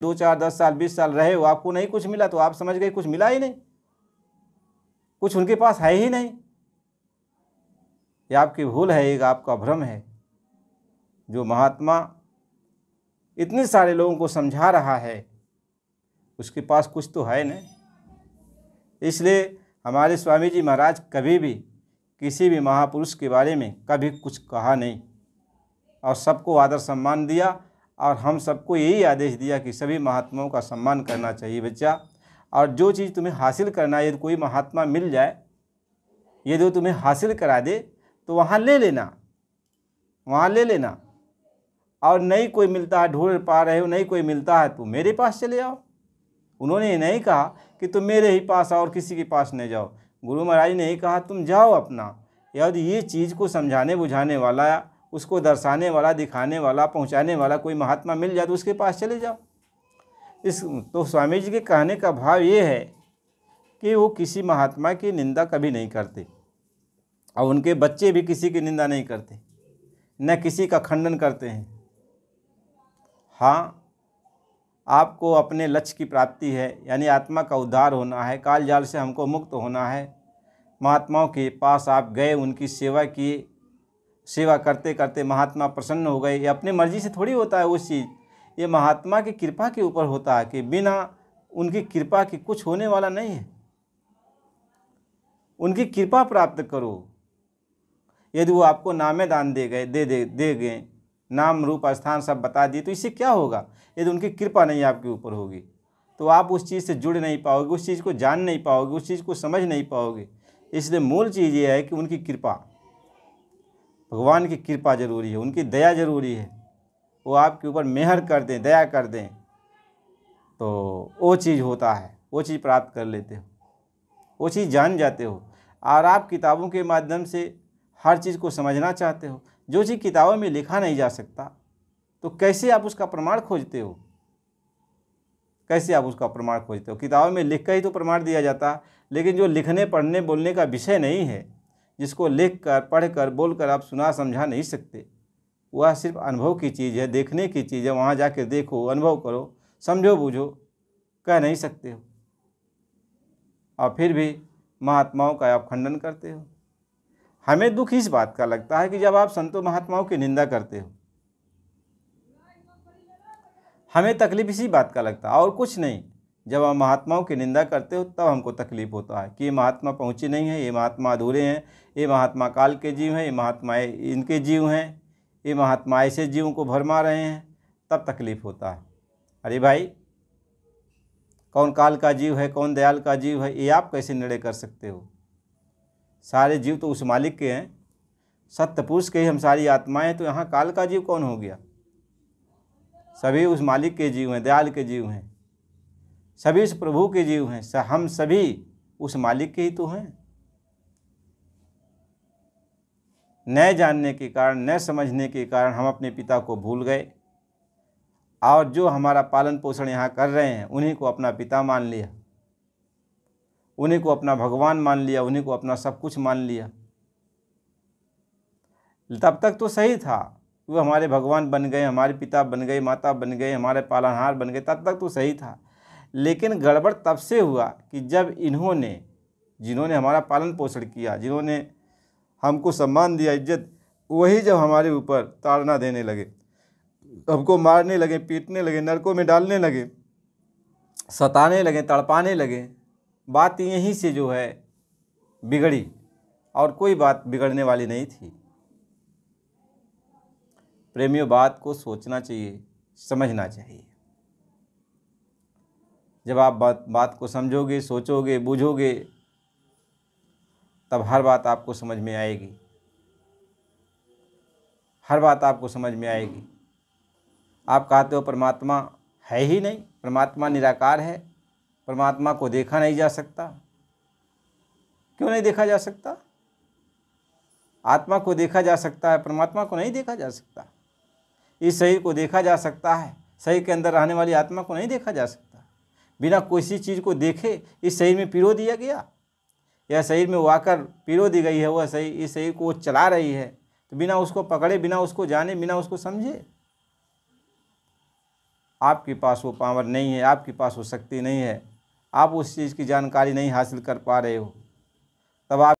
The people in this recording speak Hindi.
2 4 10 साल 20 साल रहे हो, आपको नहीं कुछ मिला तो आप समझ गए कुछ मिला ही नहीं, कुछ उनके पास है ही नहीं। ये आपकी भूल है, एक आपका भ्रम है। जो महात्मा इतने सारे लोगों को समझा रहा है उसके पास कुछ तो है ना। इसलिए हमारे स्वामी जी महाराज कभी भी किसी भी महापुरुष के बारे में कभी कुछ कहा नहीं और सबको आदर सम्मान दिया। और हम सबको यही आदेश दिया कि सभी महात्माओं का सम्मान करना चाहिए बच्चा। और जो चीज़ तुम्हें हासिल करना है, यदि कोई महात्मा मिल जाए, यदि वो तुम्हें हासिल करा दे तो वहाँ ले लेना, वहाँ ले लेना। और नहीं कोई मिलता है, ढूंढ पा रहे हो, नहीं कोई मिलता है तो मेरे पास चले आओ। उन्होंने ये नहीं कहा कि तुम मेरे ही पास आओ और किसी के पास नहीं जाओ। गुरु महाराज ने यही कहा तुम जाओ अपना। यदि ये चीज़ को समझाने बुझाने वाला, उसको दर्शाने वाला, दिखाने वाला, पहुंचाने वाला कोई महात्मा मिल जाए तो उसके पास चले जाओ। तो स्वामी जी के कहने का भाव ये है कि वो किसी महात्मा की निंदा कभी नहीं करते और उनके बच्चे भी किसी की निंदा नहीं करते, न किसी का खंडन करते हैं। हाँ, आपको अपने लक्ष्य की प्राप्ति है, यानी आत्मा का उद्धार होना है, काल जाल से हमको मुक्त होना है। महात्माओं के पास आप गए, उनकी सेवा किए, सेवा करते करते महात्मा प्रसन्न हो गए। ये अपनी मर्जी से थोड़ी होता है वो चीज़, ये महात्मा की कृपा के ऊपर होता है कि बिना उनकी कृपा के कुछ होने वाला नहीं है। उनकी कृपा प्राप्त करो। यदि वो आपको नामे दान दे गए, नाम रूप स्थान सब बता दिए, तो इससे क्या होगा? यदि उनकी कृपा नहीं आपके ऊपर होगी तो आप उस चीज़ से जुड़ नहीं पाओगे, उस चीज़ को जान नहीं पाओगे, उस चीज़ को समझ नहीं पाओगे। इसलिए मूल चीज़ ये है कि उनकी कृपा, भगवान की कृपा जरूरी है, उनकी दया जरूरी है। वो आपके ऊपर मेहर कर दें, दया कर दें तो वो चीज़ होता है, वो चीज़ प्राप्त कर लेते हो, वो चीज़ जान जाते हो। और आप किताबों के माध्यम से हर चीज़ को समझना चाहते हो। जो चीज़ किताबों में लिखा नहीं जा सकता तो कैसे आप उसका प्रमाण खोजते हो? कैसे आप उसका प्रमाण खोजते हो? किताबों में लिख कर ही तो प्रमाण दिया जाता, लेकिन जो लिखने पढ़ने बोलने का विषय नहीं है, जिसको लिख कर पढ़ कर बोल कर आप सुना समझा नहीं सकते, वह सिर्फ अनुभव की चीज़ है, देखने की चीज़ है। वहाँ जाकर देखो, अनुभव करो, समझो बूझो, कह नहीं सकते हो। और फिर भी महात्माओं का आप खंडन करते हो। हमें दुख इस बात का लगता है कि जब आप संतों महात्माओं की निंदा करते हो, हमें तकलीफ इसी बात का लगता है और कुछ नहीं। जब आप महात्माओं की निंदा करते हो तब हमको तकलीफ होता है कि ये महात्मा पहुँचे नहीं है, ये महात्मा अधूरे हैं, ये महात्मा काल के जीव हैं, ये महात्मा इनके जीव हैं, ये महात्मा ऐसे जीवों को भरमा रहे हैं, तब तकलीफ होता है। अरे भाई, कौन काल का जीव है, कौन दयाल का जीव है, ये आप कैसे निर्णय कर सकते हो? सारे जीव तो उस मालिक के हैं, सत्य पुरुष के ही हम सारी आत्माएं, तो यहाँ काल का जीव कौन हो गया? सभी उस मालिक के जीव हैं, दयाल के जीव हैं, सभी उस प्रभु के जीव हैं। हम सभी उस मालिक के ही तो हैं। न जानने के कारण, न समझने के कारण हम अपने पिता को भूल गए और जो हमारा पालन पोषण यहाँ कर रहे हैं उन्हीं को अपना पिता मान लिया, उन्हीं को अपना भगवान मान लिया, उन्हीं को अपना सब कुछ मान लिया। तब तक तो सही था, वो हमारे भगवान बन गए, हमारे पिता बन गए, माता बन गए, हमारे पालनहार बन गए, तब तक तो सही था। लेकिन गड़बड़ तब से हुआ कि जब जिन्होंने हमारा पालन पोषण किया, जिन्होंने हमको सम्मान दिया, इज्जत, वही जब हमारे ऊपर ताड़ना देने लगे, हमको मारने लगे, पीटने लगे, नरकों में डालने लगे, सताने लगे, तड़पाने लगे, बात यहीं से जो है बिगड़ी और कोई बात बिगड़ने वाली नहीं थी। प्रेमियों, बात को सोचना चाहिए, समझना चाहिए। जब आप बात को समझोगे, सोचोगे, बूझोगे, तब हर बात आपको समझ में आएगी, हर बात आपको समझ में आएगी। आप कहते हो परमात्मा है ही नहीं, परमात्मा निराकार है, परमात्मा को देखा नहीं जा सकता। क्यों नहीं देखा जा सकता? आत्मा को देखा जा सकता है, परमात्मा को नहीं देखा जा सकता। इस शरीर को देखा जा सकता है, शरीर के अंदर रहने वाली आत्मा को नहीं देखा जा सकता। बिना किसी चीज़ को देखे इस शरीर में पिरो दिया गया, या शरीर में वो आकर पिरो दी गई है, वह शरीर, इस शरीर को वो चला रही है, तो बिना उसको पकड़े, बिना उसको जाने, बिना उसको समझे आपके पास वो पावर नहीं है, आपके पास वो शक्ति नहीं है, आप उस चीज़ की जानकारी नहीं हासिल कर पा रहे हो, तब आप